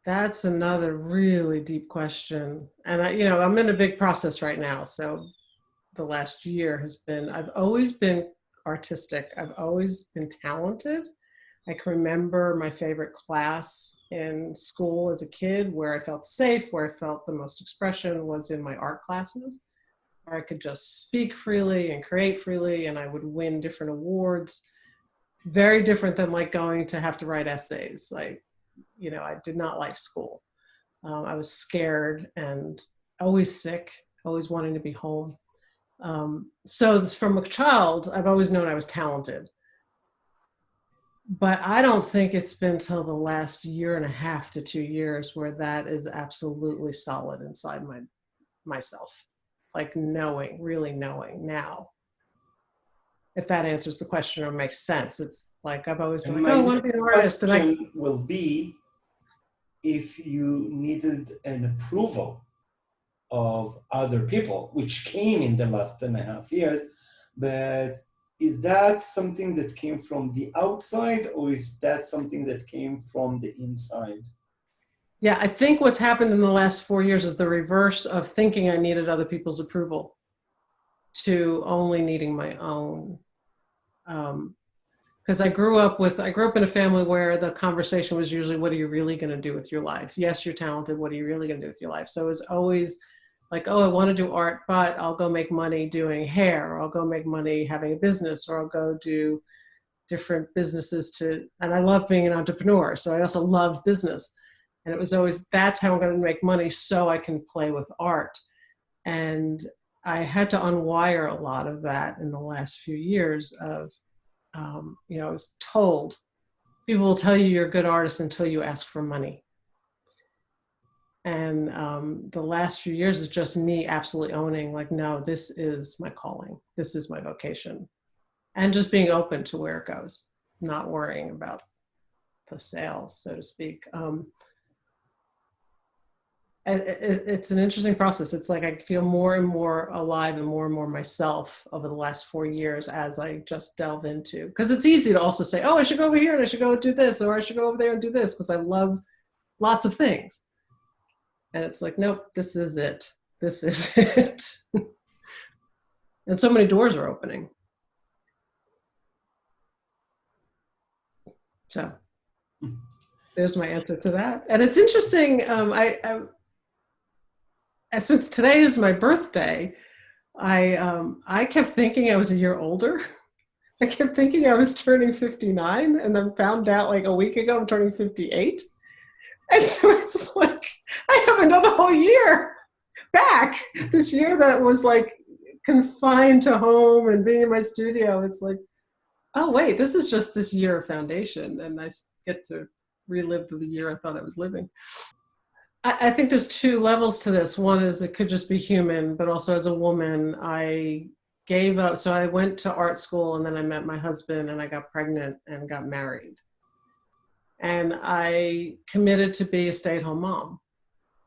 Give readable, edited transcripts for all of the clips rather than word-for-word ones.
That's another really deep question. And I'm in a big process right now. So the last year has been, I've always been artistic. I've always been talented. I can remember my favorite class in school as a kid where I felt safe, where I felt the most expression was in my art classes, where I could just speak freely and create freely, and I would win different awards. Very different than like going to have to write essays. I did not like school. I was scared and always sick, always wanting to be home. So from a child, I've always known I was talented. But I don't think it's been till the last year and a half to 2 years where that is absolutely solid inside myself. Like knowing, really knowing now. If that answers the question or makes sense. It's like I've always been And like, my oh, I want to be an artist. And question will be if you needed an approval of other people, which came in the last 10.5 years, but is that something that came from the outside or is that something that came from the inside? Yeah, I think what's happened in the last 4 years is the reverse of thinking I needed other people's approval to only needing my own. Because I grew up in a family where the conversation was usually, what are you really going to do with your life? Yes, you're talented. What are you really going to do with your life? So it was always like, oh, I want to do art, but I'll go make money doing hair, or I'll go make money having a business, or I'll go do different businesses and I love being an entrepreneur. So I also love business. And it was always, that's how I'm going to make money so I can play with art. And I had to unwire a lot of that in the last few years of, I was told, people will tell you you're a good artist until you ask for money. And the last few years is just me absolutely owning, like, no, this is my calling. This is my vocation. And just being open to where it goes, not worrying about the sales, so to speak. It's an interesting process. It's like I feel more and more alive and more myself over the last 4 years as I just delve into, because it's easy to also say, oh, I should go over here and I should go do this, or I should go over there and do this, because I love lots of things. And it's like, nope, this is it. This is it. And so many doors are opening. So there's my answer to that. And it's interesting. Since today is my birthday, I kept thinking I was a year older. I kept thinking I was turning 59, and I found out like a week ago I'm turning 58. And so it's like I have another whole year back. This year that was like confined to home and being in my studio. It's like, oh wait, this is just this year of foundation, and I get to relive the year I thought I was living. I think there's two levels to this. One is it could just be human, but also as a woman, I gave up. So I went to art school, and then I met my husband, and I got pregnant and got married. And I committed to be a stay-at-home mom.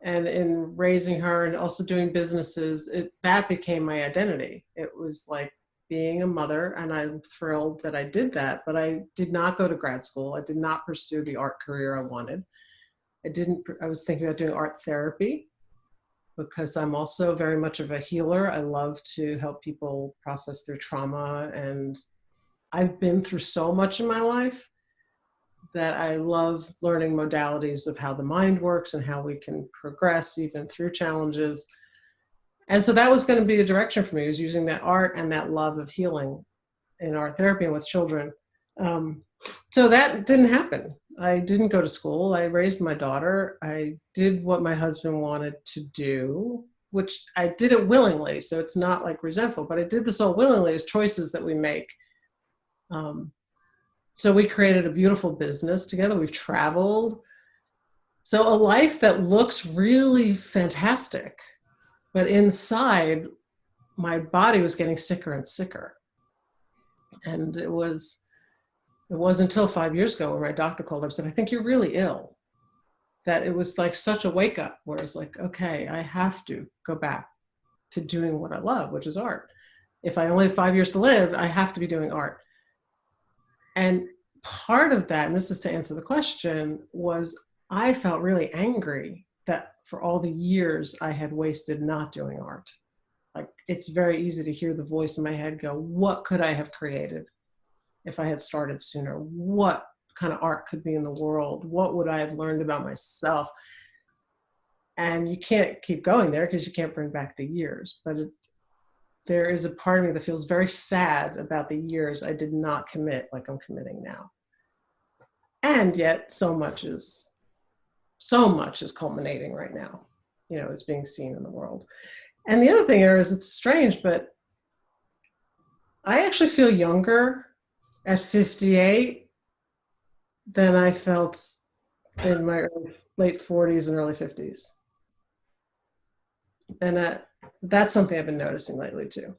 And in raising her and also doing businesses, that became my identity. It was like being a mother, and I'm thrilled that I did that, but I did not go to grad school. I did not pursue the art career I wanted. I was thinking about doing art therapy because I'm also very much of a healer. I love to help people process through trauma, and I've been through so much in my life that I love learning modalities of how the mind works and how we can progress even through challenges. And so that was going to be a direction for me, was using that art and that love of healing in art therapy and with children. So that didn't happen. I didn't go to school. I raised my daughter. I did what my husband wanted to do, which I did it willingly. So it's not like resentful, but I did this all willingly as choices that we make. So we created a beautiful business together. We've traveled. So a life that looks really fantastic, but inside my body was getting sicker and sicker. And it wasn't until 5 years ago when my doctor called up and said, I think you're really ill. That it was like such a wake up where it's like, okay, I have to go back to doing what I love, which is art. If I only have 5 years to live, I have to be doing art. And part of that, and this is to answer the question, was I felt really angry that for all the years I had wasted not doing art. Like, it's very easy to hear the voice in my head go, what could I have created if I had started sooner? What kind of art could be in the world? What would I have learned about myself? And you can't keep going there because you can't bring back the years. But there is a part of me that feels very sad about the years I did not commit like I'm committing now. And yet so much is culminating right now, is being seen in the world. And the other thing is, it's strange, but I actually feel younger at 58 than I felt in my late 40s and early 50s. And that's something I've been noticing lately too.